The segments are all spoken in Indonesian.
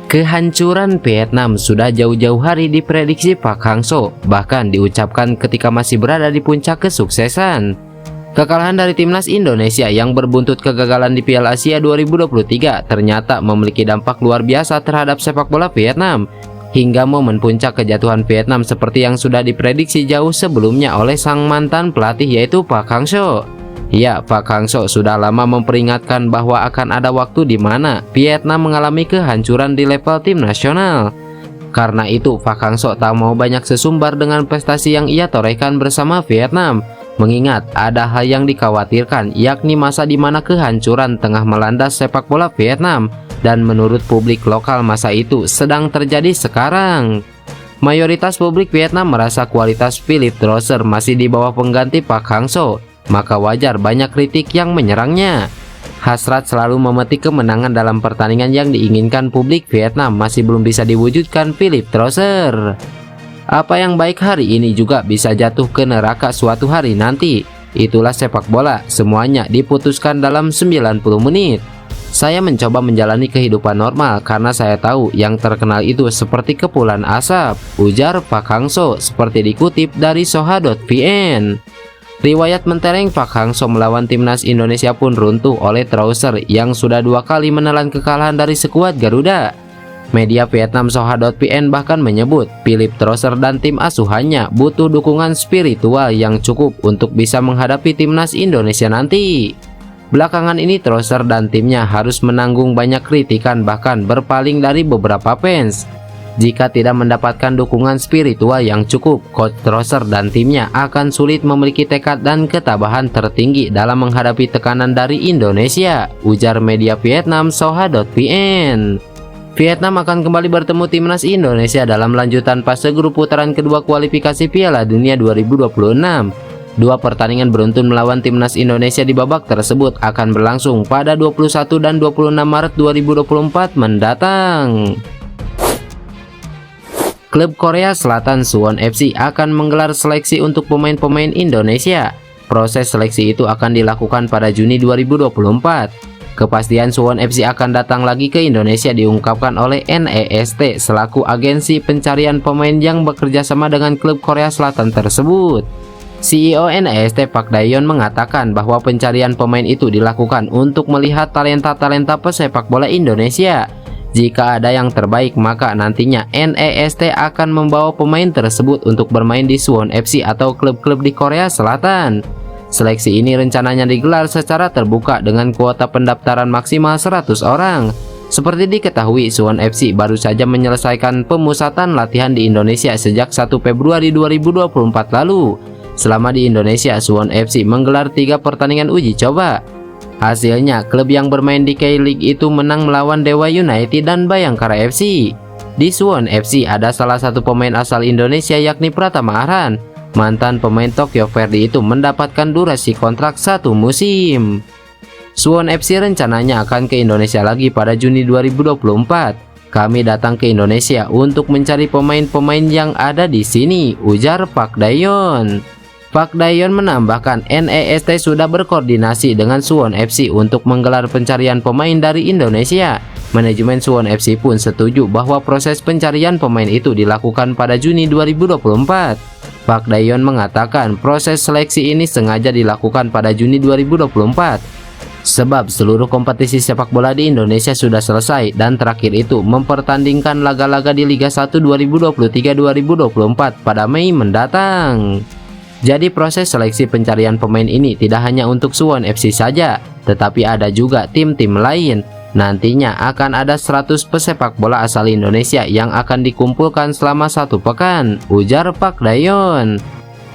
Kehancuran Vietnam sudah jauh-jauh hari diprediksi Park Hang-seo, bahkan diucapkan ketika masih berada di puncak kesuksesan. Kekalahan dari timnas Indonesia yang berbuntut kegagalan di Piala Asia 2023 ternyata memiliki dampak luar biasa terhadap sepak bola Vietnam, hingga momen puncak kejatuhan Vietnam seperti yang sudah diprediksi jauh sebelumnya oleh sang mantan pelatih yaitu Park Hang-seo. Ya, Park Hang-seo sudah lama memperingatkan bahwa akan ada waktu di mana Vietnam mengalami kehancuran di level tim nasional. Karena itu, Park Hang-seo tak mau banyak sesumbar dengan prestasi yang ia torehkan bersama Vietnam. Mengingat ada hal yang dikhawatirkan, yakni masa di mana kehancuran tengah melanda sepak bola Vietnam, dan menurut publik lokal masa itu sedang terjadi sekarang. Mayoritas publik Vietnam merasa kualitas Philippe Drosser masih di bawah pengganti Park Hang-seo, maka wajar banyak kritik yang menyerangnya. Hasrat selalu memetik kemenangan dalam pertandingan yang diinginkan publik Vietnam masih belum bisa diwujudkan Philippe Drosser. Apa yang baik hari ini juga bisa jatuh ke neraka suatu hari nanti. Itulah sepak bola, semuanya diputuskan dalam 90 menit. Saya mencoba menjalani kehidupan normal karena saya tahu yang terkenal itu seperti kepulan asap, ujar Park Hang-seo seperti dikutip dari Soha.vn. Riwayat mentereng Park Hang-seo melawan timnas Indonesia pun runtuh oleh Drosser yang sudah 2 kali menelan kekalahan dari skuad Garuda. Media Vietnam Soha.vn bahkan menyebut Philippe Drosser dan tim asuhannya butuh dukungan spiritual yang cukup untuk bisa menghadapi timnas Indonesia nanti. Belakangan ini Drosser dan timnya harus menanggung banyak kritikan, bahkan berpaling dari beberapa fans. Jika tidak mendapatkan dukungan spiritual yang cukup, Coach Drosser dan timnya akan sulit memiliki tekad dan ketabahan tertinggi dalam menghadapi tekanan dari Indonesia, ujar media Vietnam Soha.vn. Vietnam akan kembali bertemu timnas Indonesia dalam lanjutan fase grup putaran kedua kualifikasi Piala Dunia 2026. 2 pertandingan beruntun melawan timnas Indonesia di babak tersebut akan berlangsung pada 21 dan 26 Maret 2024 mendatang. Klub Korea Selatan Suwon FC akan menggelar seleksi untuk pemain-pemain Indonesia. Proses seleksi itu akan dilakukan pada Juni 2024. Kepastian Suwon FC akan datang lagi ke Indonesia diungkapkan oleh NEST selaku agensi pencarian pemain yang bekerja sama dengan klub Korea Selatan tersebut. CEO NEST Park Dae-yeon mengatakan bahwa pencarian pemain itu dilakukan untuk melihat talenta-talenta pesepak bola Indonesia. Jika ada yang terbaik, maka nantinya NEST akan membawa pemain tersebut untuk bermain di Suwon FC atau klub-klub di Korea Selatan. Seleksi ini rencananya digelar secara terbuka dengan kuota pendaftaran maksimal 100 orang. Seperti diketahui, Suwon FC baru saja menyelesaikan pemusatan latihan di Indonesia sejak 1 Februari 2024 lalu. Selama di Indonesia, Suwon FC menggelar 3 pertandingan uji coba. Hasilnya, klub yang bermain di K-League itu menang melawan Dewa United dan Bayangkara FC. Di Suwon FC ada salah satu pemain asal Indonesia yakni Pratama Arhan. Mantan pemain Tokyo Verdy itu mendapatkan durasi kontrak 1 musim. Suwon FC rencananya akan ke Indonesia lagi pada Juni 2024. Kami datang ke Indonesia untuk mencari pemain-pemain yang ada di sini, ujar Park Dae-yeon. Park Dae-yeon menambahkan NEST sudah berkoordinasi dengan Suwon FC untuk menggelar pencarian pemain dari Indonesia. Manajemen Suwon FC pun setuju bahwa proses pencarian pemain itu dilakukan pada Juni 2024. Park Dae-yeon mengatakan proses seleksi ini sengaja dilakukan pada Juni 2024 sebab seluruh kompetisi sepak bola di Indonesia sudah selesai dan terakhir itu mempertandingkan laga-laga di Liga 1 2023-2024 pada Mei mendatang. Jadi proses seleksi pencarian pemain ini tidak hanya untuk Suwon FC saja, tetapi ada juga tim-tim lain. Nantinya akan ada 100 pesepak bola asal Indonesia yang akan dikumpulkan selama 1 pekan, ujar Park Dae-yeon.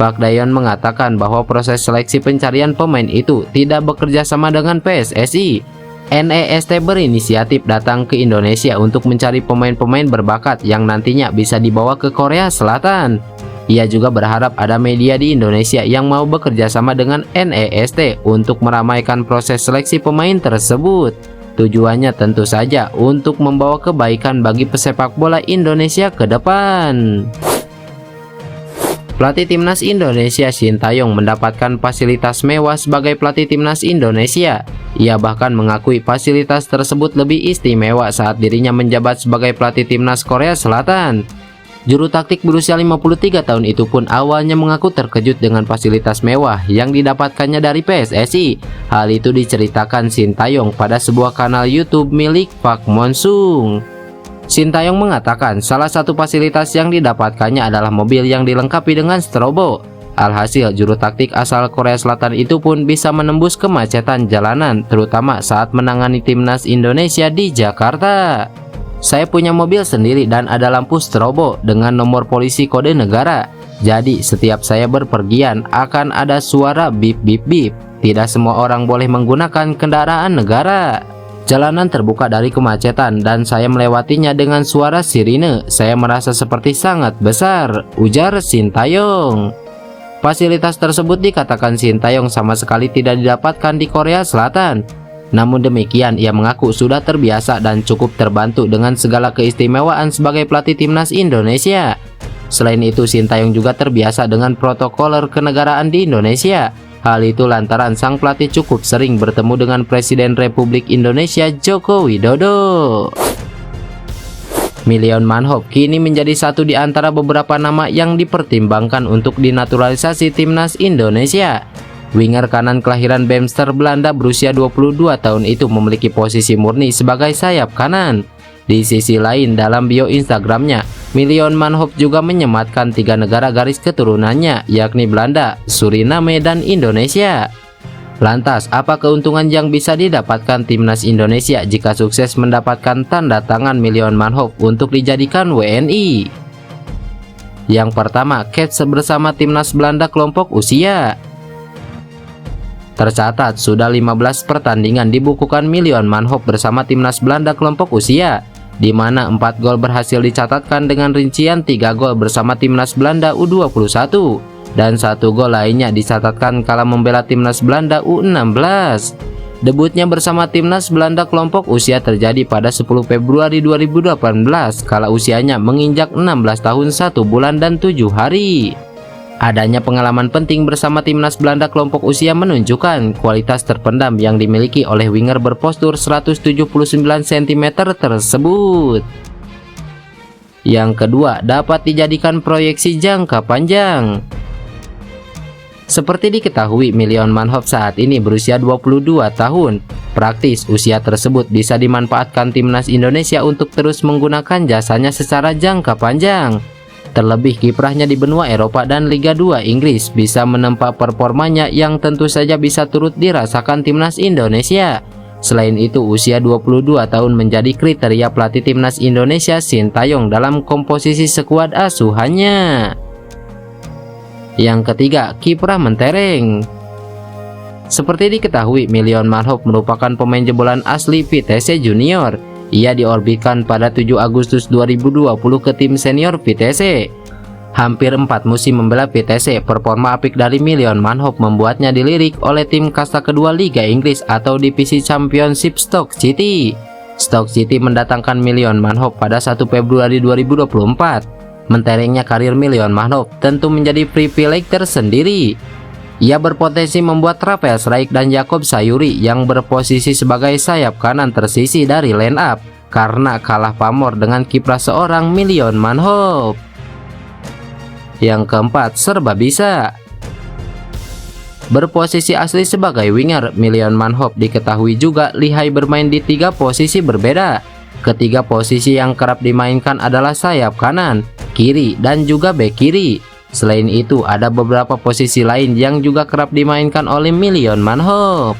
Park Dae-yeon mengatakan bahwa proses seleksi pencarian pemain itu tidak bekerja sama dengan PSSI. NEST berinisiatif datang ke Indonesia untuk mencari pemain-pemain berbakat yang nantinya bisa dibawa ke Korea Selatan. Ia juga berharap ada media di Indonesia yang mau bekerja sama dengan NEST untuk meramaikan proses seleksi pemain tersebut. Tujuannya tentu saja untuk membawa kebaikan bagi pesepak bola Indonesia ke depan. Pelatih timnas Indonesia Sintayong mendapatkan fasilitas mewah sebagai pelatih timnas Indonesia. Ia bahkan mengakui fasilitas tersebut lebih istimewa saat dirinya menjabat sebagai pelatih timnas Korea Selatan. Juru taktik berusia 53 tahun itu pun awalnya mengaku terkejut dengan fasilitas mewah yang didapatkannya dari PSSI. Hal itu diceritakan Sintayong pada sebuah kanal YouTube milik Park Mon-sung. Sintayong mengatakan salah satu fasilitas yang didapatkannya adalah mobil yang dilengkapi dengan strobo. Alhasil, juru taktik asal Korea Selatan itu pun bisa menembus kemacetan jalanan, terutama saat menangani timnas Indonesia di Jakarta. Saya punya mobil sendiri dan ada lampu strobo dengan nomor polisi kode negara. Jadi setiap saya berpergian akan ada suara bip bip bip. Tidak semua orang boleh menggunakan kendaraan negara. Jalanan terbuka dari kemacetan dan saya melewatinya dengan suara sirine. Saya merasa seperti sangat besar, ujar Sintayong. Fasilitas tersebut dikatakan Sintayong sama sekali tidak didapatkan di Korea Selatan. Namun demikian, ia mengaku sudah terbiasa dan cukup terbantu dengan segala keistimewaan sebagai pelatih timnas Indonesia. Selain itu, Sintayong juga terbiasa dengan protokoler kenegaraan di Indonesia. Hal itu lantaran sang pelatih cukup sering bertemu dengan Presiden Republik Indonesia Joko Widodo. Million Manhoef kini menjadi satu di antara beberapa nama yang dipertimbangkan untuk dinaturalisasi timnas Indonesia. Winger kanan kelahiran Bemster Belanda berusia 22 tahun itu memiliki posisi murni sebagai sayap kanan. Di sisi lain, dalam bio Instagramnya, Million Manhoef juga menyematkan 3 negara garis keturunannya, yakni Belanda, Suriname, dan Indonesia. Lantas, apa keuntungan yang bisa didapatkan timnas Indonesia jika sukses mendapatkan tanda tangan Million Manhoef untuk dijadikan WNI? Yang pertama, caps bersama timnas Belanda kelompok usia. Tercatat, sudah 15 pertandingan dibukukan Million Manhoef bersama timnas Belanda kelompok usia, di mana 4 gol berhasil dicatatkan dengan rincian 3 gol bersama timnas Belanda U21 dan 1 gol lainnya dicatatkan kala membela timnas Belanda U16. Debutnya bersama timnas Belanda kelompok usia terjadi pada 10 Februari 2018 kala usianya menginjak 16 tahun 1 bulan dan 7 hari. Adanya pengalaman penting bersama timnas Belanda kelompok usia menunjukkan kualitas terpendam yang dimiliki oleh winger berpostur 179 cm tersebut. Yang kedua, dapat dijadikan proyeksi jangka panjang. Seperti diketahui, Million Manhoef saat ini berusia 22 tahun. Praktis, usia tersebut bisa dimanfaatkan timnas Indonesia untuk terus menggunakan jasanya secara jangka panjang. Terlebih kiprahnya di benua Eropa dan Liga 2 Inggris bisa menempa performanya yang tentu saja bisa turut dirasakan timnas Indonesia. Selain itu, usia 22 tahun menjadi kriteria pelatih timnas Indonesia Sintayong dalam komposisi skuad asuhannya. Yang ketiga, kiprah mentereng. Seperti diketahui, Million Manhoef merupakan pemain jebolan asli Vitesse Junior. Ia diorbitkan pada 7 Agustus 2020 ke tim senior Vitesse. Hampir 4 musim membela Vitesse, performa apik dari Million Manhoef membuatnya dilirik oleh tim kasta kedua Liga Inggris atau divisi Championship Stoke City. Stoke City mendatangkan Million Manhoef pada 1 Februari 2024. Menterengnya karir Million Manhoef tentu menjadi privilege tersendiri. Ia berpotensi membuat Rafael Schreik dan Jakob Sayuri yang berposisi sebagai sayap kanan tersisi dari line up karena kalah pamor dengan kiprah seorang Million Manhoef. Yang keempat, serba bisa. Berposisi asli sebagai winger, Million Manhoef diketahui juga lihai bermain di 3 posisi berbeda. Ketiga posisi yang kerap dimainkan adalah sayap kanan, kiri, dan juga bek kiri. Selain itu, ada beberapa posisi lain yang juga kerap dimainkan oleh Million Manhoef.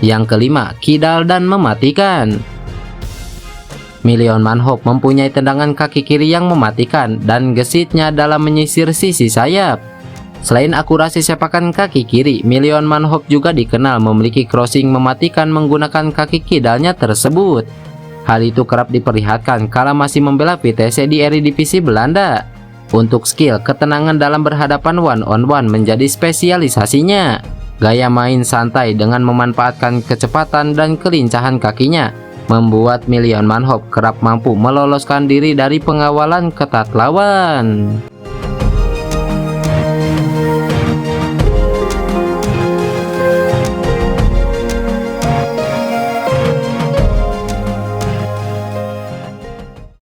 Yang kelima, kidal dan mematikan. Million Manhoef mempunyai tendangan kaki kiri yang mematikan dan gesitnya dalam menyisir sisi sayap. Selain akurasi sepakan kaki kiri, Million Manhoef juga dikenal memiliki crossing mematikan menggunakan kaki kidalnya tersebut. Hal itu kerap diperlihatkan kala masih membela Vitesse di Eredivisie Belanda. Untuk skill, ketenangan dalam berhadapan one-on-one menjadi spesialisasinya. Gaya main santai dengan memanfaatkan kecepatan dan kelincahan kakinya membuat Million Manhoef kerap mampu meloloskan diri dari pengawalan ketat lawan.